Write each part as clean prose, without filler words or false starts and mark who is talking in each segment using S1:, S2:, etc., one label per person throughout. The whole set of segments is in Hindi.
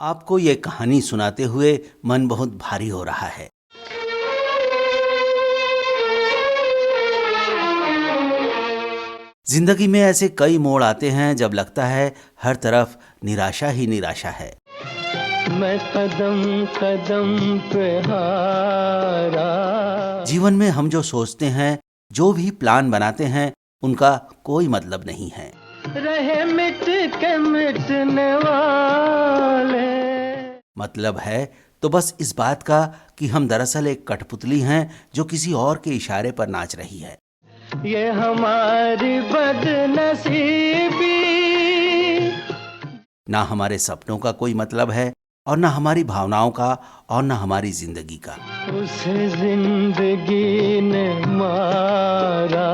S1: आपको ये कहानी सुनाते हुए मन बहुत भारी हो रहा है। जिंदगी में ऐसे कई मोड़ आते हैं जब लगता है हर तरफ निराशा ही निराशा है।
S2: मैं कदम कदम पे हारा।
S1: जीवन में हम जो सोचते हैं, जो भी प्लान बनाते हैं, उनका कोई मतलब नहीं है।
S2: रहे मिट के मिटने वाले।
S1: मतलब है तो बस इस बात का कि हम दरअसल एक कठपुतली हैं जो किसी और के इशारे पर नाच रही है।
S2: ये हमारी बदनसीबी।
S1: ना हमारे सपनों का कोई मतलब है और ना हमारी भावनाओं का और ना हमारी जिंदगी का।
S2: उस जिंदगी ने मारा।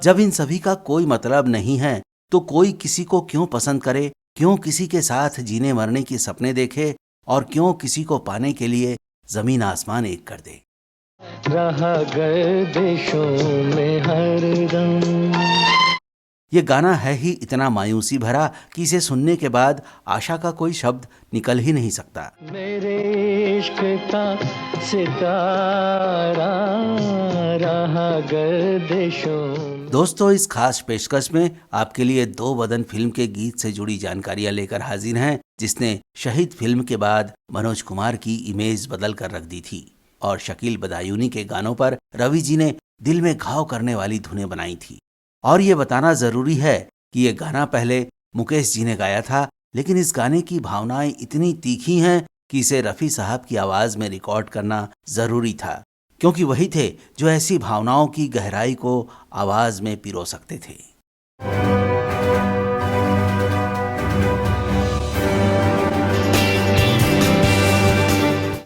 S1: जब इन सभी का कोई मतलब नहीं है तो कोई किसी को क्यों पसंद करे, क्यों किसी के साथ जीने मरने के सपने देखे और क्यों किसी को पाने के लिए जमीन आसमान एक कर दे।
S2: रहा गर्दिशों में हरदम।
S1: ये गाना है ही इतना मायूसी भरा कि इसे सुनने के बाद आशा का कोई शब्द निकल ही नहीं सकता।
S2: मेरे इश्क का सितारा रहा गर्दिशों।
S1: दोस्तों, इस खास पेशकश में आपके लिए दो बदन फिल्म के गीत से जुड़ी जानकारियां लेकर हाजिर हैं, जिसने शहीद फिल्म के बाद मनोज कुमार की इमेज बदल कर रख दी थी और शकील बदायूनी के गानों पर रवि जी ने दिल में घाव करने वाली धुनें बनाई थी। और ये बताना जरूरी है कि ये गाना पहले मुकेश जी ने गाया था, लेकिन इस गाने की भावनाएं इतनी तीखी हैं कि इसे रफ़ी साहब की आवाज में रिकॉर्ड करना जरूरी था, क्योंकि वही थे जो ऐसी भावनाओं की गहराई को आवाज में पिरो सकते थे।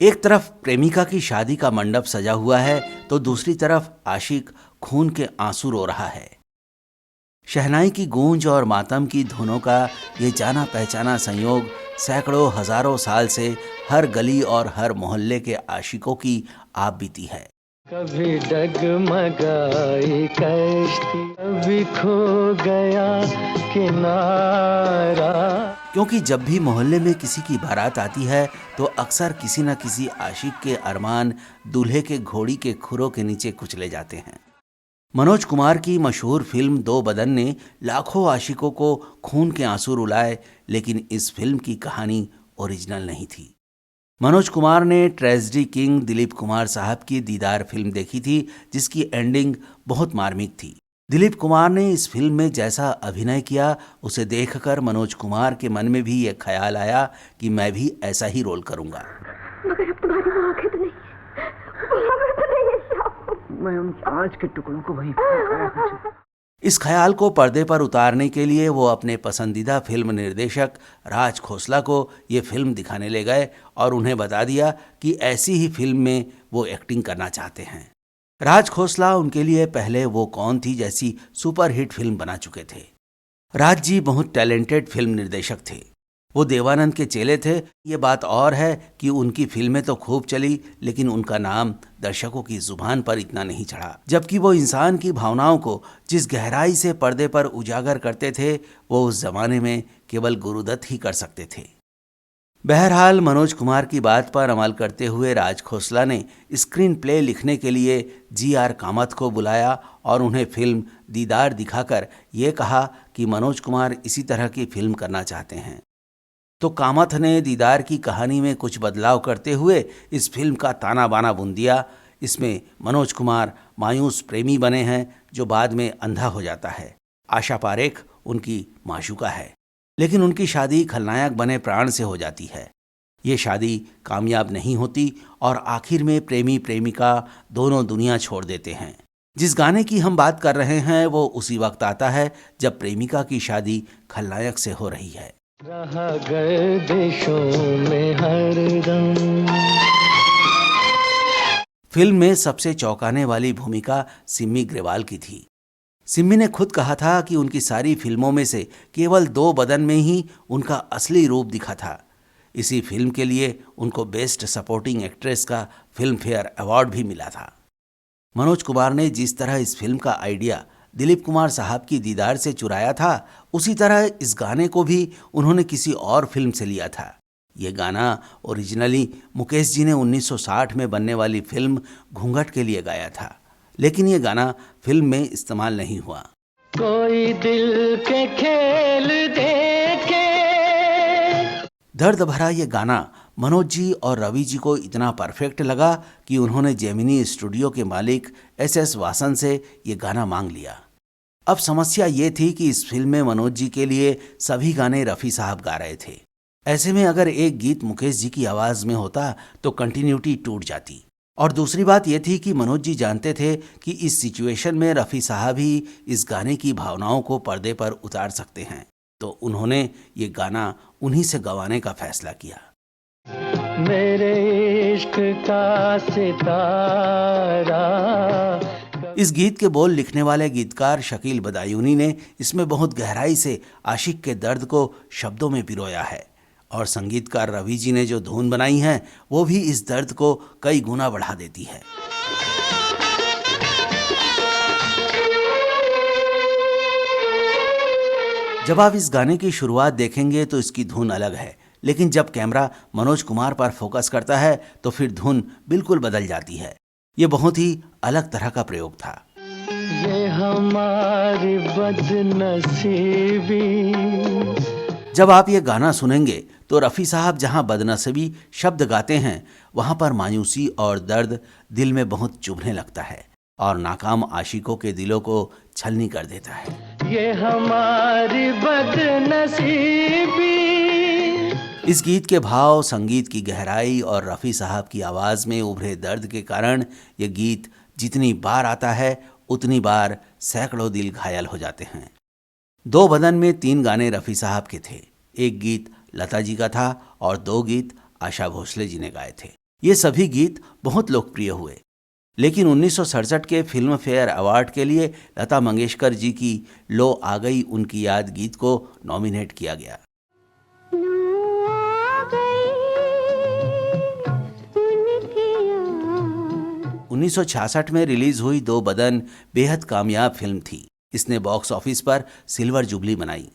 S1: एक तरफ प्रेमिका की शादी का मंडप सजा हुआ है तो दूसरी तरफ आशिक खून के आंसू रो रहा है। शहनाई की गूंज और मातम की धुनों का ये जाना पहचाना संयोग सैकड़ों हजारों साल से हर गली और हर मोहल्ले के आशिकों की आप बीती है।
S2: कभी डगमगाई कश्ती, कभी खो गया किनारा।
S1: क्योंकि जब भी मोहल्ले में किसी की बारात आती है तो अक्सर किसी न किसी आशिक के अरमान दूल्हे के घोड़ी के खुरों के नीचे कुचले जाते हैं। मनोज कुमार की मशहूर फिल्म दो बदन ने लाखों आशिकों को खून के आंसू रुलाए, लेकिन इस फिल्म की कहानी ओरिजिनल नहीं थी। मनोज कुमार ने ट्रेजेडी किंग दिलीप कुमार साहब की दीदार फिल्म देखी थी, जिसकी एंडिंग बहुत मार्मिक थी। दिलीप कुमार ने इस फिल्म में जैसा अभिनय किया, उसे देखकर मनोज कुमार के मन में भी ये ख्याल आया कि मैं भी ऐसा ही रोल करूंगा।
S3: मगर अब तुम्हारी वो आंखें तो नहीं, वो मगर तो नहीं है श्याम।
S4: मैं उन आज के टुकड़ों को वहीं फेंक।
S1: इस ख्याल को पर्दे पर उतारने के लिए वो अपने पसंदीदा फिल्म निर्देशक राज खोसला को ये फिल्म दिखाने ले गए और उन्हें बता दिया कि ऐसी ही फिल्म में वो एक्टिंग करना चाहते हैं। राज खोसला उनके लिए पहले वो कौन थी जैसी सुपरहिट फिल्म बना चुके थे। राज जी बहुत टैलेंटेड फिल्म निर्देशक थे। वो देवानंद के चेले थे। ये बात और है कि उनकी फिल्में तो खूब चली, लेकिन उनका नाम दर्शकों की जुबान पर इतना नहीं चढ़ा। जबकि वो इंसान की भावनाओं को जिस गहराई से पर्दे पर उजागर करते थे, वो उस जमाने में केवल गुरुदत्त ही कर सकते थे। बहरहाल मनोज कुमार की बात पर अमल करते हुए राज खोसला ने स्क्रीन प्ले लिखने के लिए जी.आर. कामत को बुलाया और उन्हें फिल्म दीदार दिखाकर ये कहा कि मनोज कुमार इसी तरह की फिल्म करना चाहते हैं। तो कामत ने दीदार की कहानी में कुछ बदलाव करते हुए इस फिल्म का ताना बाना बुन दिया। इसमें मनोज कुमार मायूस प्रेमी बने हैं जो बाद में अंधा हो जाता है। आशा पारेख उनकी माशूका है, लेकिन उनकी शादी खलनायक बने प्राण से हो जाती है। ये शादी कामयाब नहीं होती और आखिर में प्रेमी प्रेमिका दोनों दुनिया छोड़ देते हैं। जिस गाने की हम बात कर रहे हैं वो उसी वक्त आता है जब प्रेमिका की शादी खलनायक से हो रही है।
S2: रहा गर्दिशों में हरदम।
S1: फिल्म में सबसे चौंकाने वाली भूमिका सिम्मी ग्रेवाल की थी। सिम्मी ने खुद कहा था कि उनकी सारी फिल्मों में से केवल दो बदन में ही उनका असली रूप दिखा था। इसी फिल्म के लिए उनको बेस्ट सपोर्टिंग एक्ट्रेस का फिल्म फेयर अवार्ड भी मिला था। मनोज कुमार ने जिस तरह इस फिल्म का आइडिया दिलीप कुमार साहब की दीदार से चुराया था, उसी तरह इस गाने को भी उन्होंने किसी और फिल्म से लिया था। ये गाना ओरिजिनली मुकेश जी ने 1960 में बनने वाली फिल्म घूंघट के लिए गाया था, लेकिन ये गाना फिल्म में इस्तेमाल नहीं हुआ।
S2: कोई दिल के खेल देखे।
S1: दर्द भरा ये गाना मनोज जी और रवि जी को इतना परफेक्ट लगा कि उन्होंने जेमिनी स्टूडियो के मालिक SS वासन से ये गाना मांग लिया। अब समस्या ये थी कि इस फिल्म में मनोज जी के लिए सभी गाने रफ़ी साहब गा रहे थे। ऐसे में अगर एक गीत मुकेश जी की आवाज़ में होता तो कंटिन्यूटी टूट जाती। और दूसरी बात यह थी कि मनोज जी जानते थे कि इस सिचुएशन में रफ़ी साहब ही इस गाने की भावनाओं को पर्दे पर उतार सकते हैं, तो उन्होंने ये गाना उन्हीं से गवाने का फैसला किया।
S2: मेरे इश्क का सितारा।
S1: इस गीत के बोल लिखने वाले गीतकार शकील बदायूनी ने इसमें बहुत गहराई से आशिक के दर्द को शब्दों में पिरोया है, और संगीतकार रवि जी ने जो धुन बनाई है वो भी इस दर्द को कई गुना बढ़ा देती है। जब आप इस गाने की शुरुआत देखेंगे तो इसकी धुन अलग है, लेकिन जब कैमरा मनोज कुमार पर फोकस करता है तो फिर धुन बिल्कुल बदल जाती है। ये बहुत ही अलग तरह का प्रयोग था।
S2: ये हमारी बदनसीबी।
S1: जब आप ये गाना सुनेंगे तो रफ़ी साहब जहां बदनसीबी शब्द गाते हैं वहां पर मायूसी और दर्द दिल में बहुत चुभने लगता है और नाकाम आशिकों के दिलों को छलनी कर देता है।
S2: ये हमारी बदनसीबी।
S1: इस गीत के भाव, संगीत की गहराई और रफ़ी साहब की आवाज़ में उभरे दर्द के कारण ये गीत जितनी बार आता है उतनी बार सैकड़ों दिल घायल हो जाते हैं। दो बदन में 3 गाने रफ़ी साहब के थे। एक गीत लता जी का था और 2 गीत आशा भोसले जी ने गाए थे। ये सभी गीत बहुत लोकप्रिय हुए, लेकिन 1967 के फिल्म फेयर अवार्ड के लिए लता मंगेशकर जी की लो आ गई उनकी याद गीत को नॉमिनेट किया गया। 1966 में रिलीज हुई दो बदन बेहद कामयाब फिल्म थी। इसने बॉक्स ऑफिस पर सिल्वर जुबली बनाई।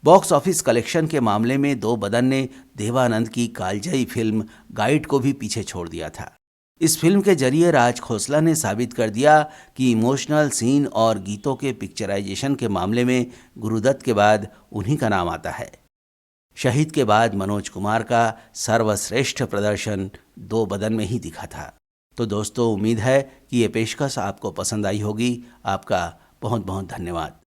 S1: बॉक्स ऑफिस कलेक्शन के मामले में दो बदन ने देवानंद की कालजयी फिल्म गाइड को भी पीछे छोड़ दिया था। इस फिल्म के जरिए राज खोसला ने साबित कर दिया कि इमोशनल सीन और गीतों के पिक्चराइजेशन के मामले में गुरुदत्त के बाद उन्हीं का नाम आता है। शहीद के बाद मनोज कुमार का सर्वश्रेष्ठ प्रदर्शन दो बदन में ही दिखा था। तो दोस्तों, उम्मीद है कि ये पेशकश आपको पसंद आई होगी। आपका बहुत बहुत धन्यवाद।